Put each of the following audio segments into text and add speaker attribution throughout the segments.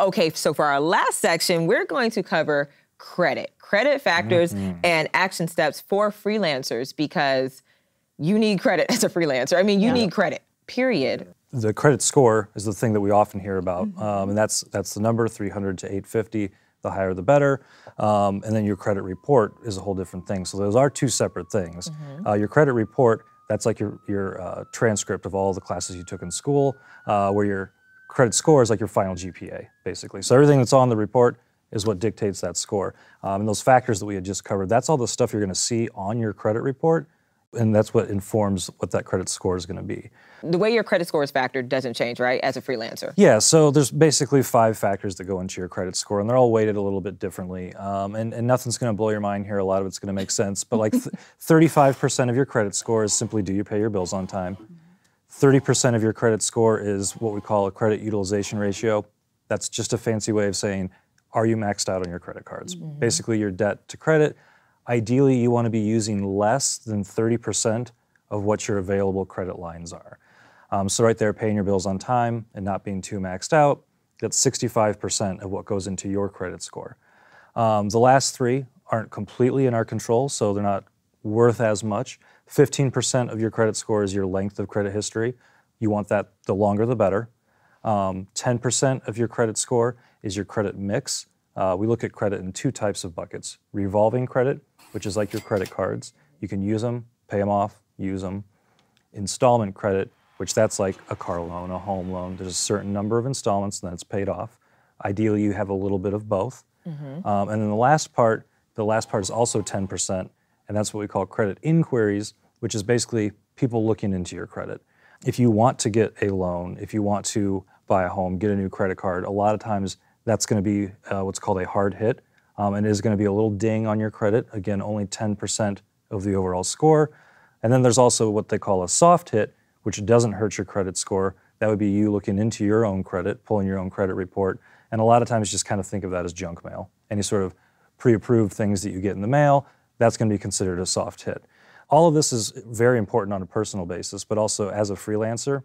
Speaker 1: Okay, so for our last section, we're going to cover credit factors and action steps for freelancers, because you need credit as a freelancer. I mean, you need credit, period.
Speaker 2: The credit score is the thing that we often hear about, and that's the number, 300 to 850. The higher the better. And then your credit report is a whole different thing. So those are two separate things. Your credit report, that's like your transcript of all the classes you took in school, where your credit score is like your final GPA, basically. So everything that's on the report is what dictates that score. And those factors that we had just covered, that's all the stuff you're gonna see on your credit report, and that's what informs what that credit score is gonna be.
Speaker 1: The way your credit score is factored doesn't change, right, as a freelancer?
Speaker 2: Yeah, so there's basically 5 factors that go into your credit score, and they're all weighted a little bit differently. And nothing's gonna blow your mind here, a lot of it's gonna make sense, but like 35% of your credit score is simply, do you pay your bills on time? 30% of your credit score is what we call a credit utilization ratio. That's just a fancy way of saying, are you maxed out on your credit cards? Basically your debt to credit. Ideally, you wanna be using less than 30% of what your available credit lines are. So right there, paying your bills on time and not being too maxed out, that's 65% of what goes into your credit score. The last 3 aren't completely in our control, so they're not worth as much. 15% of your credit score is your length of credit history. You want that, the longer the better. 10% of your credit score is your credit mix. We look at credit in 2 types of buckets. Revolving credit, which is like your credit cards. You can use them, pay them off, use them. Installment credit, which that's like a car loan, a home loan. There's a certain number of installments and then it's paid off. Ideally, you have a little bit of both. And then the last part is also 10%, and that's what we call credit inquiries, which is basically people looking into your credit. If you want to get a loan, if you want to buy a home, get a new credit card, a lot of times that's gonna be what's called a hard hit, and it is gonna be a little ding on your credit. Again, only 10% of the overall score. And then there's also what they call a soft hit, which doesn't hurt your credit score. That would be you looking into your own credit, pulling your own credit report, and a lot of times just kind of think of that as junk mail. Any sort of pre-approved things that you get in the mail, that's gonna be considered a soft hit. All of this is very important on a personal basis, but also as a freelancer,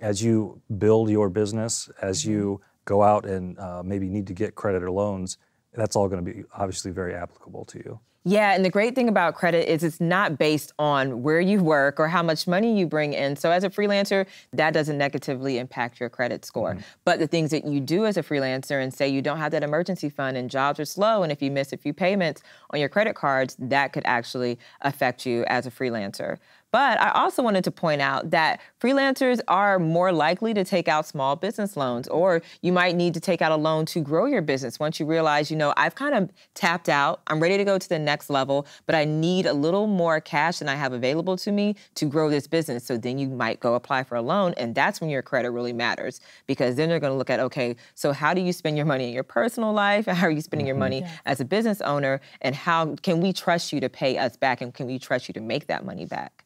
Speaker 2: as you build your business, as you go out and maybe need to get credit or loans, that's all gonna be obviously very applicable to you.
Speaker 1: Yeah, and the great thing about credit is it's not based on where you work or how much money you bring in. So as a freelancer, that doesn't negatively impact your credit score. But the things that you do as a freelancer, and say you don't have that emergency fund and jobs are slow, and if you miss a few payments on your credit cards, that could actually affect you as a freelancer. But I also wanted to point out that freelancers are more likely to take out small business loans, or you might need to take out a loan to grow your business once you realize, you know, I've kind of tapped out, I'm ready to go to the next level, but I need a little more cash than I have available to me to grow this business. So then you might go apply for a loan, and that's when your credit really matters, because then they're gonna look at, okay, so how do you spend your money in your personal life? How are you spending your money as a business owner? And how can we trust you to pay us back, and can we trust you to make that money back?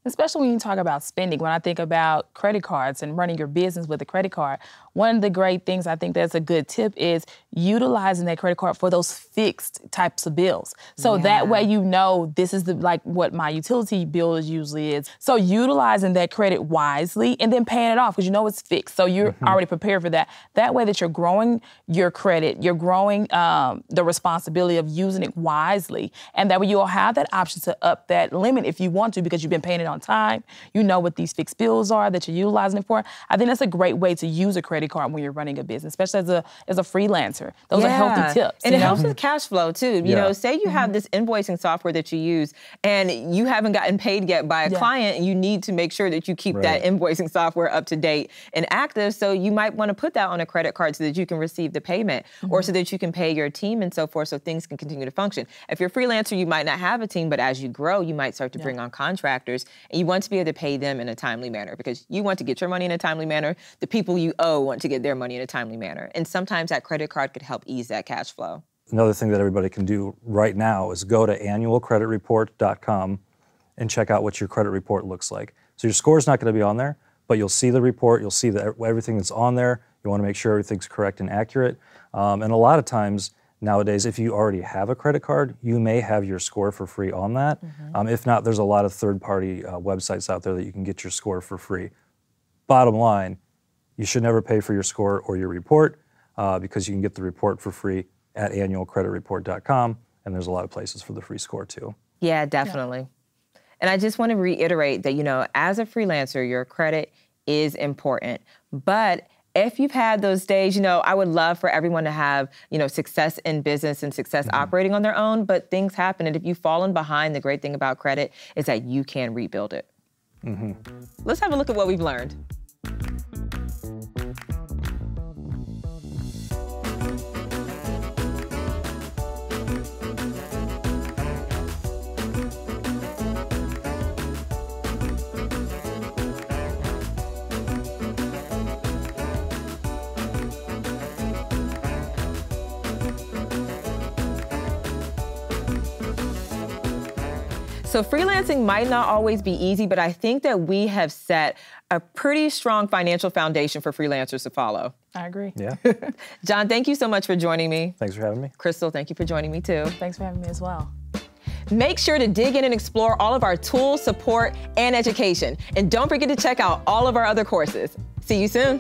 Speaker 3: Especially when you talk about spending. When I think about credit cards and running your business with a credit card, one of the great things I think that's a good tip is utilizing that credit card for those fixed types of bills. So that way you know this is like what my utility bill usually is. So utilizing that credit wisely and then paying it off because you know it's fixed. So you're already prepared for that. That way that you're growing your credit, you're growing the responsibility of using it wisely. And that way you'll have that option to up that limit if you want to, because you've been paying it on time. You know what these fixed bills are that you're utilizing it for. I think that's a great way to use a credit card when you're running a business, especially as a freelancer. Those are healthy tips.
Speaker 1: And it helps with cash flow too. You know, say you have this invoicing software that you use and you haven't gotten paid yet by a client, and you need to make sure that you keep that invoicing software up to date and active. So you might want to put that on a credit card so that you can receive the payment, or so that you can pay your team and so forth, so things can continue to function. If you're a freelancer, you might not have a team, but as you grow, you might start to bring on contractors, and you want to be able to pay them in a timely manner, because you want to get your money in a timely manner. The people you owe want to get their money in a timely manner. And sometimes that credit card could help ease that cash flow.
Speaker 2: Another thing that everybody can do right now is go to annualcreditreport.com and check out what your credit report looks like. So your score is not going to be on there, but you'll see the report, you'll see everything that's on there. You want to make sure everything's correct and accurate. And a lot of times nowadays, if you already have a credit card, you may have your score for free on that. If not, there's a lot of third-party websites out there that you can get your score for free. Bottom line, you should never pay for your score or your report. because you can get the report for free at annualcreditreport.com, and there's a lot of places for the free score too.
Speaker 1: Yeah, definitely. Yeah. And I just want to reiterate that, you know, as a freelancer, your credit is important. But if you've had those days, you know, I would love for everyone to have, you know, success in business and success operating on their own, but things happen. And if you've fallen behind, the great thing about credit is that you can rebuild it. Let's have a look at what we've learned. So freelancing might not always be easy, but I think that we have set a pretty strong financial foundation for freelancers to follow.
Speaker 3: I agree.
Speaker 2: Yeah.
Speaker 1: John, thank you so much for joining me.
Speaker 2: Thanks for having me.
Speaker 1: Crystal, thank you for joining me too.
Speaker 3: Thanks for having me as well.
Speaker 1: Make sure to dig in and explore all of our tools, support, and education. And don't forget to check out all of our other courses. See you soon.